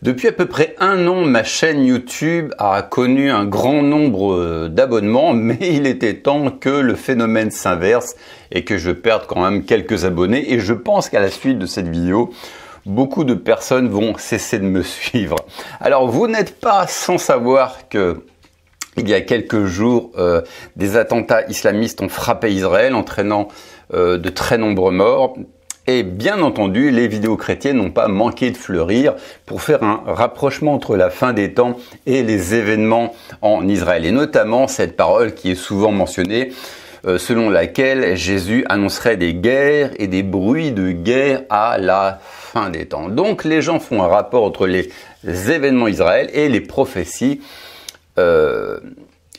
Depuis à peu près un an, ma chaîne YouTube a connu un grand nombre d'abonnements, mais il était temps que le phénomène s'inverse et que je perde quand même quelques abonnés. Et je pense qu'à la suite de cette vidéo, beaucoup de personnes vont cesser de me suivre. Alors, vous n'êtes pas sans savoir que il y a quelques jours, des attentats islamistes ont frappé Israël, entraînant de très nombreux morts. Et bien entendu, les vidéos chrétiennes n'ont pas manqué de fleurir pour faire un rapprochement entre la fin des temps et les événements en Israël. Et notamment cette parole qui est souvent mentionnée, selon laquelle Jésus annoncerait des guerres et des bruits de guerre à la fin des temps. Donc les gens font un rapport entre les événements Israël et les prophéties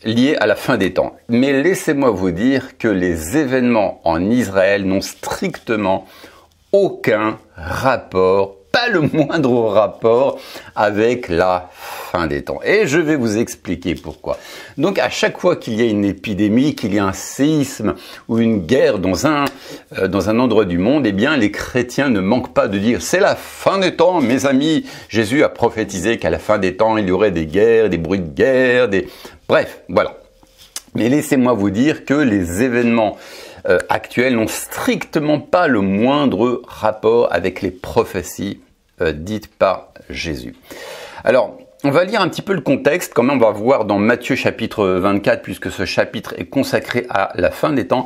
liées à la fin des temps. Mais laissez-moi vous dire que les événements en Israël n'ont strictement aucun rapport, pas le moindre rapport avec la fin des temps. Et je vais vous expliquer pourquoi. Donc à chaque fois qu'il y a une épidémie, qu'il y a un séisme ou une guerre dans un endroit du monde, eh bien les chrétiens ne manquent pas de dire c'est la fin des temps, mes amis. Jésus a prophétisé qu'à la fin des temps, il y aurait des guerres, des bruits de guerre, Bref, voilà. Mais laissez-moi vous dire que les événements actuels n'ont strictement pas le moindre rapport avec les prophéties dites par Jésus. Alors, on va lire un petit peu le contexte, quand même on va voir dans Matthieu chapitre 24, puisque ce chapitre est consacré à la fin des temps,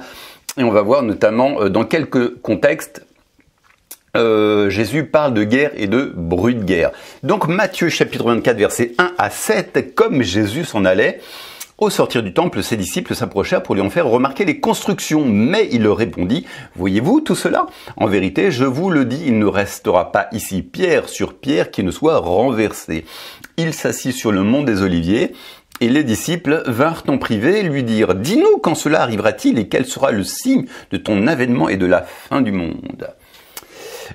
et on va voir notamment dans quelques contextes, Jésus parle de guerre et de bruit de guerre. Donc Matthieu chapitre 24, versets 1 à 7, comme Jésus s'en allait, au sortir du temple, ses disciples s'approchèrent pour lui en faire remarquer les constructions. Mais il leur répondit, « Voyez-vous tout cela? En vérité, je vous le dis, il ne restera pas ici pierre sur pierre qui ne soit renversée. » Il s'assit sur le mont des Oliviers, et les disciples vinrent en privé et lui dirent, « Dis-nous quand cela arrivera-t-il et quel sera le signe de ton avènement et de la fin du monde ?»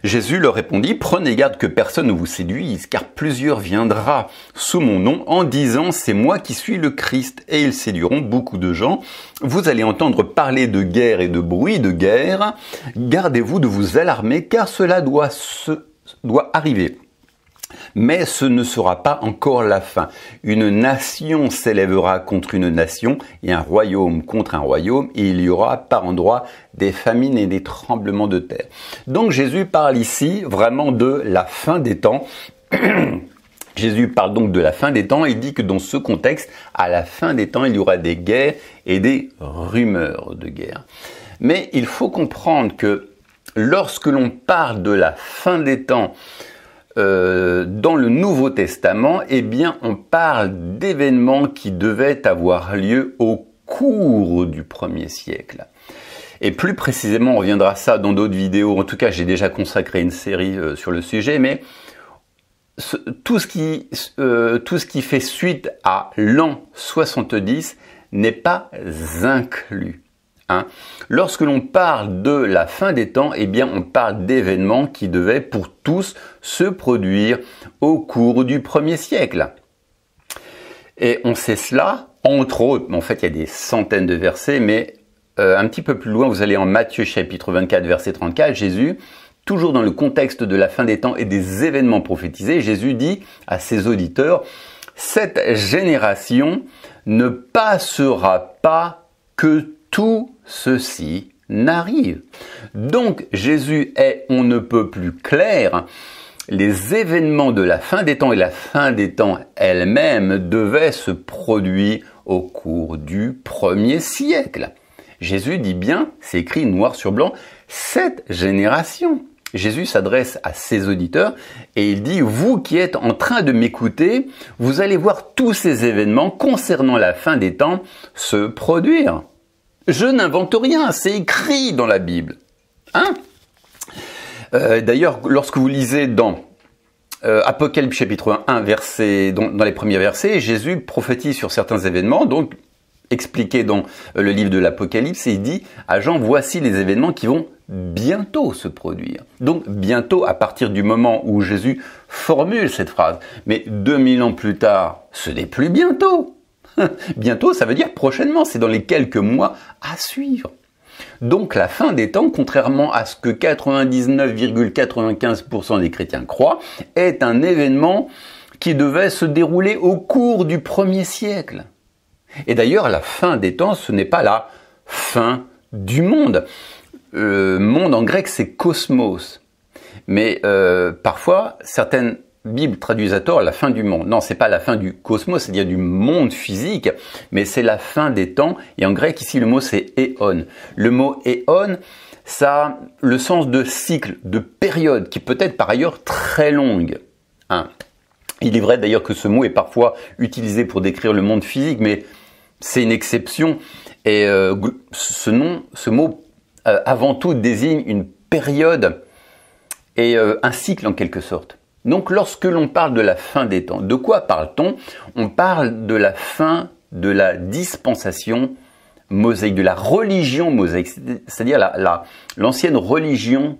Jésus leur répondit, « Prenez garde que personne ne vous séduise, car plusieurs viendra sous mon nom en disant, c'est moi qui suis le Christ, et ils séduiront beaucoup de gens. Vous allez entendre parler de guerre et de bruit de guerre. Gardez-vous de vous alarmer, car cela doit arriver. Mais ce ne sera pas encore la fin. Une nation s'élèvera contre une nation et un royaume contre un royaume, et il y aura par endroits des famines et des tremblements de terre. » Donc Jésus parle ici vraiment de la fin des temps. Jésus parle donc de la fin des temps et il dit que dans ce contexte, à la fin des temps, il y aura des guerres et des rumeurs de guerre. Mais il faut comprendre que lorsque l'on parle de la fin des temps, dans le Nouveau Testament, eh bien, on parle d'événements qui devaient avoir lieu au cours du 1er siècle. Et plus précisément, on reviendra à ça dans d'autres vidéos. En tout cas, j'ai déjà consacré une série sur le sujet, mais tout ce qui fait suite à l'an 70 n'est pas inclus. Lorsque l'on parle de la fin des temps, eh bien, on parle d'événements qui devaient pour tous se produire au cours du 1er siècle. Et on sait cela, entre autres, en fait, il y a des centaines de versets, mais un petit peu plus loin, vous allez en Matthieu chapitre 24, verset 34, Jésus, toujours dans le contexte de la fin des temps et des événements prophétisés, Jésus dit à ses auditeurs, « Cette génération ne passera pas que tout ceci n'arrive. » Donc Jésus est on ne peut plus clair. Les événements de la fin des temps et la fin des temps elle-même devaient se produire au cours du 1er siècle. Jésus dit bien, c'est écrit noir sur blanc, cette génération. Jésus s'adresse à ses auditeurs et il dit, vous qui êtes en train de m'écouter, vous allez voir tous ces événements concernant la fin des temps se produire. Je n'invente rien, c'est écrit dans la Bible. D'ailleurs, lorsque vous lisez dans Apocalypse chapitre 1, dans les premiers versets, Jésus prophétise sur certains événements, donc expliqué dans le livre de l'Apocalypse, et il dit à Jean, voici les événements qui vont bientôt se produire. Donc bientôt à partir du moment où Jésus formule cette phrase. Mais 2000 ans plus tard, ce n'est plus bientôt. Bientôt, ça veut dire prochainement, c'est dans les quelques mois à suivre. Donc la fin des temps, contrairement à ce que 99,95% des chrétiens croient, est un événement qui devait se dérouler au cours du 1er siècle. Et d'ailleurs, la fin des temps, ce n'est pas la fin du monde. Monde en grec, c'est cosmos. Mais parfois, certaines Bibles traduisent à tort la fin du monde. Non, c'est pas la fin du cosmos, c'est-à-dire du monde physique, mais c'est la fin des temps. Et en grec, ici, le mot c'est éon. Le mot éon, ça a le sens de cycle, de période, qui peut être par ailleurs très longue. Hein. Il est vrai d'ailleurs que ce mot est parfois utilisé pour décrire le monde physique, mais c'est une exception. Et ce mot, avant tout, désigne une période et un cycle en quelque sorte. Donc lorsque l'on parle de la fin des temps, de quoi parle-t-on? On parle de la fin de la dispensation mosaïque, de la religion mosaïque, c'est-à-dire l'ancienne religion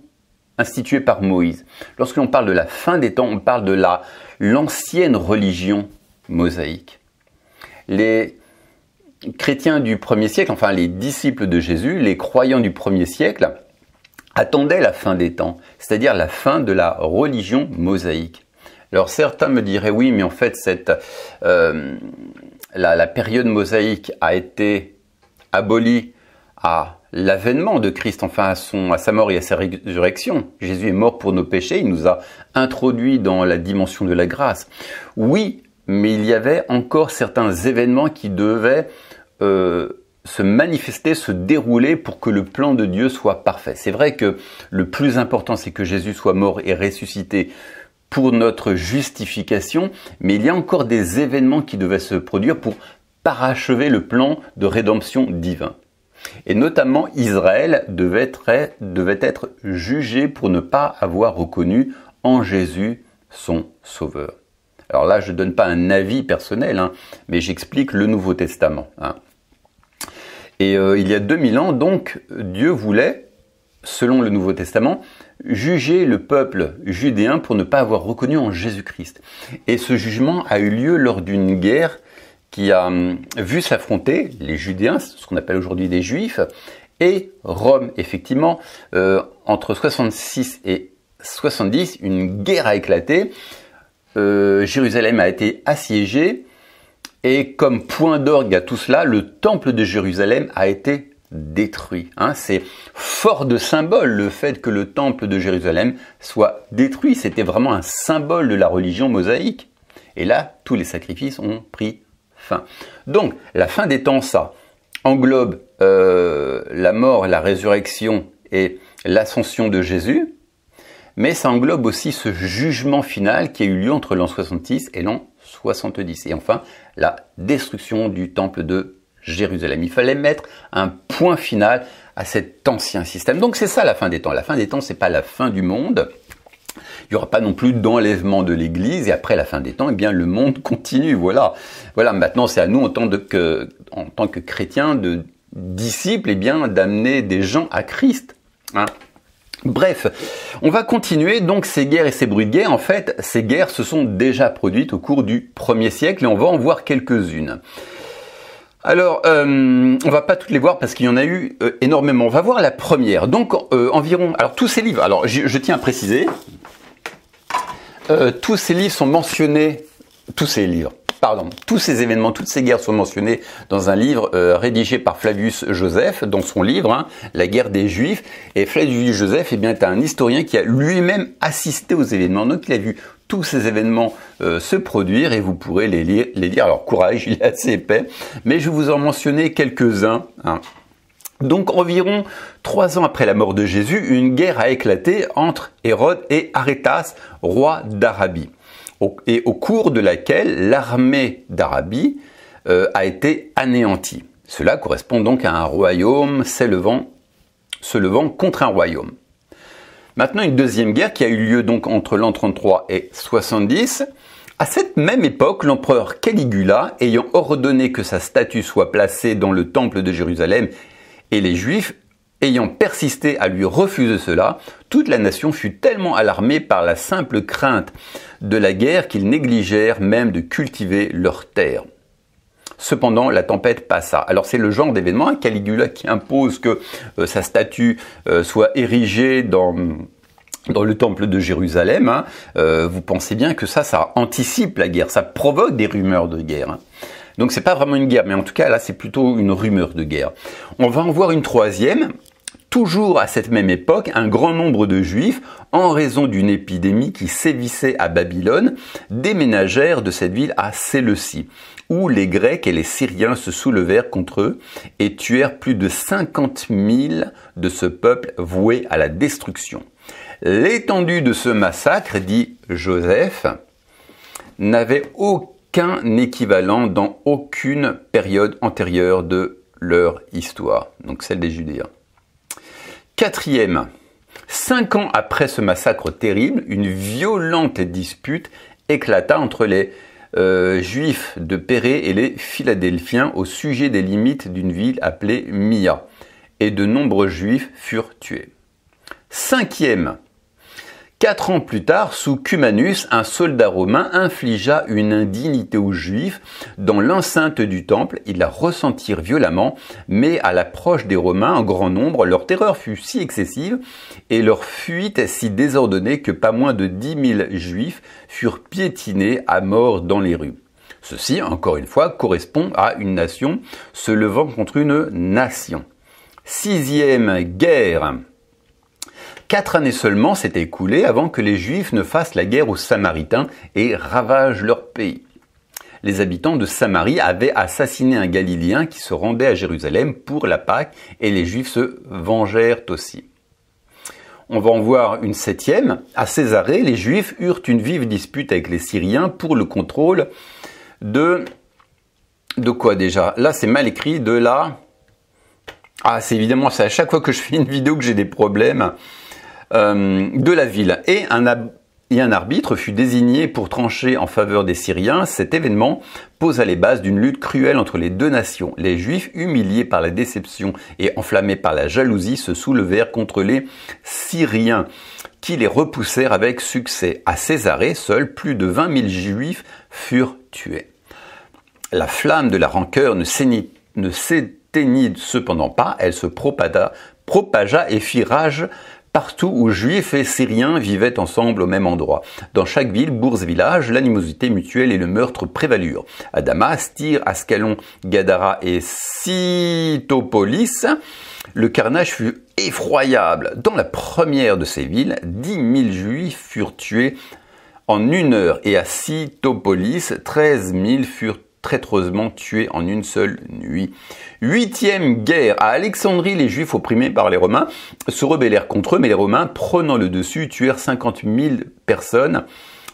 instituée par Moïse. Lorsque l'on parle de la fin des temps, on parle de l'ancienne religion mosaïque. Les chrétiens du 1er siècle, enfin les disciples de Jésus, les croyants du 1er siècle, attendaient la fin des temps, c'est-à-dire la fin de la religion mosaïque. Alors certains me diraient oui, mais en fait la période mosaïque a été abolie à l'avènement de Christ, enfin à sa mort et à sa résurrection. Jésus est mort pour nos péchés, il nous a introduits dans la dimension de la grâce. Oui, mais il y avait encore certains événements qui devaient se manifester, se dérouler pour que le plan de Dieu soit parfait. C'est vrai que le plus important, c'est que Jésus soit mort et ressuscité pour notre justification, mais il y a encore des événements qui devaient se produire pour parachever le plan de rédemption divin. Et notamment, Israël devait être jugé pour ne pas avoir reconnu en Jésus son Sauveur. Alors là, je ne donne pas un avis personnel, hein, mais j'explique le Nouveau Testament. Hein. Et il y a 2000 ans, donc, Dieu voulait, selon le Nouveau Testament, juger le peuple judéen pour ne pas avoir reconnu en Jésus-Christ. Et ce jugement a eu lieu lors d'une guerre qui a vu s'affronter les Judéens, ce qu'on appelle aujourd'hui des Juifs, et Rome. Effectivement, entre 66 et 70, une guerre a éclaté. Jérusalem a été assiégée. Et comme point d'orgue à tout cela, le temple de Jérusalem a été détruit. Hein, c'est fort de symbole le fait que le temple de Jérusalem soit détruit. C'était vraiment un symbole de la religion mosaïque. Et là, tous les sacrifices ont pris fin. Donc, la fin des temps, ça englobe la mort, la résurrection et l'ascension de Jésus. Mais ça englobe aussi ce jugement final qui a eu lieu entre l'an 66 et l'an 70. Et enfin, la destruction du temple de Jérusalem. Il fallait mettre un point final à cet ancien système. Donc c'est ça la fin des temps. La fin des temps, c'est pas la fin du monde. Il n'y aura pas non plus d'enlèvement de l'Église. Et après la fin des temps, eh bien, le monde continue. Voilà. Voilà. Maintenant, c'est à nous, en tant que chrétiens, de disciples, eh bien, d'amener des gens à Christ. Hein. Bref, on va continuer donc ces guerres et ces bruits de guerre. En fait, ces guerres se sont déjà produites au cours du 1er siècle et on va en voir quelques-unes. Alors, on va pas toutes les voir parce qu'il y en a eu énormément. On va voir la première. Donc, environ... Alors, tous ces livres... Alors, je tiens à préciser, tous ces livres sont mentionnés... Tous ces événements, toutes ces guerres sont mentionnées dans un livre rédigé par Flavius Joseph, dans son livre, hein, La guerre des Juifs. Et Flavius Joseph, eh bien, est un historien qui a lui-même assisté aux événements. Donc, il a vu tous ces événements se produire et vous pourrez les lire. Alors, courage, il est assez épais, mais je vais vous en mentionner quelques-uns. Hein. Donc, environ 3 ans après la mort de Jésus, une guerre a éclaté entre Hérode et Arétas, roi d'Arabie. Et au cours de laquelle l'armée d'Arabie a été anéantie. Cela correspond donc à un royaume se levant contre un royaume. Maintenant, une deuxième guerre qui a eu lieu donc entre l'an 33 et 70. À cette même époque, l'empereur Caligula, ayant ordonné que sa statue soit placée dans le temple de Jérusalem, et les Juifs ayant persisté à lui refuser cela, toute la nation fut tellement alarmée par la simple crainte de la guerre qu'ils négligèrent même de cultiver leurs terres. Cependant, la tempête passa. Alors c'est le genre d'événement, Caligula qui impose que sa statue soit érigée dans le temple de Jérusalem. Vous pensez bien que ça anticipe la guerre, ça provoque des rumeurs de guerre. Donc c'est pas vraiment une guerre, mais en tout cas là c'est plutôt une rumeur de guerre. On va en voir une troisième. Toujours à cette même époque, un grand nombre de Juifs, en raison d'une épidémie qui sévissait à Babylone, déménagèrent de cette ville à Séleucie, où les Grecs et les Syriens se soulevèrent contre eux et tuèrent plus de 50 000 de ce peuple voué à la destruction. L'étendue de ce massacre, dit Joseph, n'avait aucun équivalent dans aucune période antérieure de leur histoire, donc celle des Judéens. Quatrième, 5 ans après ce massacre terrible, une violente dispute éclata entre les Juifs de Pérée et les Philadelphiens au sujet des limites d'une ville appelée Mia, et de nombreux Juifs furent tués. Cinquième, 4 ans plus tard, sous Cumanus, un soldat romain infligea une indignité aux Juifs dans l'enceinte du temple. Ils la ressentirent violemment, mais à l'approche des Romains en grand nombre, leur terreur fut si excessive et leur fuite si désordonnée que pas moins de 10 000 Juifs furent piétinés à mort dans les rues. Ceci, encore une fois, correspond à une nation se levant contre une nation. Sixième guerre. 4 années seulement s'étaient écoulées avant que les Juifs ne fassent la guerre aux Samaritains et ravagent leur pays. Les habitants de Samarie avaient assassiné un Galiléen qui se rendait à Jérusalem pour la Pâque et les Juifs se vengèrent aussi. On va en voir une septième. À Césarée, les Juifs eurent une vive dispute avec les Syriens pour le contrôle de quoi déjà? Là, c'est mal écrit, de la... Ah, c'est évidemment, c'est à chaque fois que je fais une vidéo que j'ai des problèmes. De la ville. Et un arbitre fut désigné pour trancher en faveur des Syriens. Cet événement posa les bases d'une lutte cruelle entre les deux nations. Les Juifs, humiliés par la déception et enflammés par la jalousie, se soulevèrent contre les Syriens, qui les repoussèrent avec succès. À Césarée, seuls plus de 20 000 Juifs furent tués. La flamme de la rancœur ne s'éteignit cependant pas, elle se propagea et fit rage partout où Juifs et Syriens vivaient ensemble au même endroit. Dans chaque ville, bourse, village, l'animosité mutuelle et le meurtre prévalurent. À Damas, Tyr, Ascalon, Gadara et Cytopolis, le carnage fut effroyable. Dans la première de ces villes, 10 000 Juifs furent tués en 1 heure et à Cytopolis, 13 000 furent traîtreusement tués en une seule nuit. 8e guerre. À Alexandrie, les Juifs opprimés par les Romains se rebellèrent contre eux, mais les Romains, prenant le dessus, tuèrent 50 000 personnes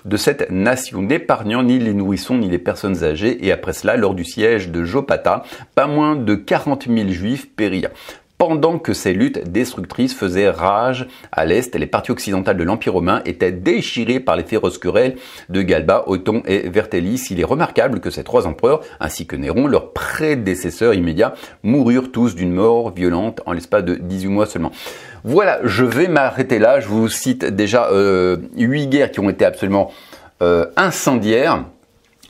de cette nation, n'épargnant ni les nourrissons ni les personnes âgées. Et après cela, lors du siège de Jopata, pas moins de 40 000 Juifs périrent. Pendant que ces luttes destructrices faisaient rage à l'Est, les parties occidentales de l'Empire romain étaient déchirées par les féroces querelles de Galba, Othon et Vertellis. Il est remarquable que ces 3 empereurs, ainsi que Néron, leurs prédécesseurs immédiats, moururent tous d'une mort violente en l'espace de 18 mois seulement. Voilà, je vais m'arrêter là. Je vous cite déjà 8 guerres qui ont été absolument incendiaires,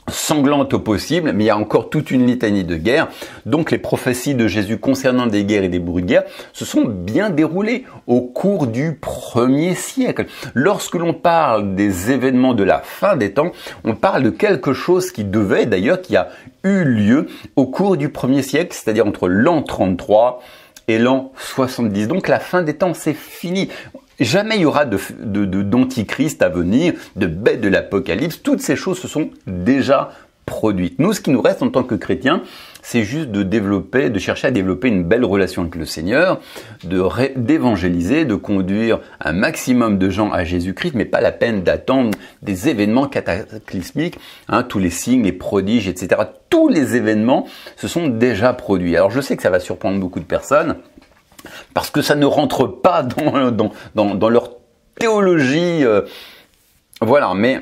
sanglante au possible, mais il y a encore toute une litanie de guerres. Donc les prophéties de Jésus concernant des guerres et des bruits de guerre se sont bien déroulées au cours du 1er siècle. Lorsque l'on parle des événements de la fin des temps, on parle de quelque chose qui devait d'ailleurs, qui a eu lieu au cours du 1er siècle, c'est-à-dire entre l'an 33 et l'an 70. Donc la fin des temps, c'est fini. Jamais il y aura d'antichrist à venir, de bête de l'apocalypse. Toutes ces choses se sont déjà produites. Nous, ce qui nous reste en tant que chrétiens, c'est juste de chercher à développer une belle relation avec le Seigneur, d'évangéliser, de conduire un maximum de gens à Jésus-Christ, mais pas la peine d'attendre des événements cataclysmiques, tous les signes, les prodiges, etc. Tous les événements se sont déjà produits. Alors je sais que ça va surprendre beaucoup de personnes, parce que ça ne rentre pas dans leur théologie. Voilà, mais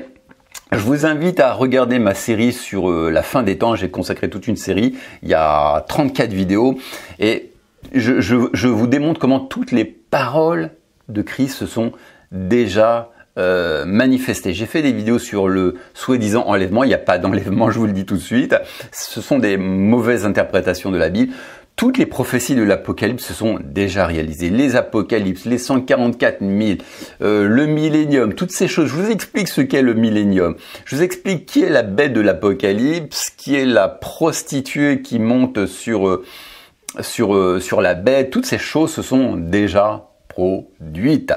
je vous invite à regarder ma série sur la fin des temps. J'ai consacré toute une série. Il y a 34 vidéos. Et je vous démontre comment toutes les paroles de Christ se sont déjà manifester. J'ai fait des vidéos sur le soi-disant enlèvement. Il n'y a pas d'enlèvement, je vous le dis tout de suite. Ce sont des mauvaises interprétations de la Bible. Toutes les prophéties de l'Apocalypse se sont déjà réalisées. Les Apocalypses, les 144 000, le millénium, toutes ces choses. Je vous explique ce qu'est le millénium. Je vous explique qui est la bête de l'Apocalypse, qui est la prostituée qui monte sur la bête. Toutes ces choses se sont déjà produites.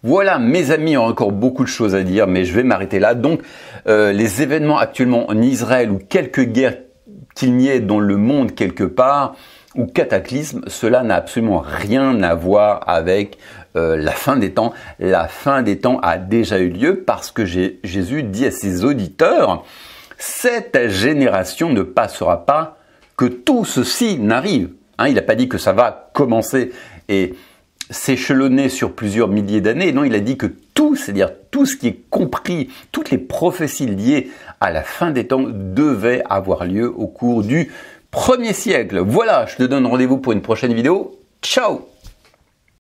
Voilà, mes amis, il y a encore beaucoup de choses à dire, mais je vais m'arrêter là. Donc, les événements actuellement en Israël ou quelques guerres qu'il n'y ait dans le monde quelque part, ou cataclysme, cela n'a absolument rien à voir avec la fin des temps. La fin des temps a déjà eu lieu parce que Jésus dit à ses auditeurs, cette génération ne passera pas que tout ceci n'arrive. Hein, il n'a pas dit que ça va commencer et s'échelonner sur plusieurs milliers d'années. Non, il a dit que tout, c'est-à-dire tout ce qui est compris, toutes les prophéties liées à la fin des temps devaient avoir lieu au cours du 1er siècle. Voilà, je te donne rendez-vous pour une prochaine vidéo. Ciao!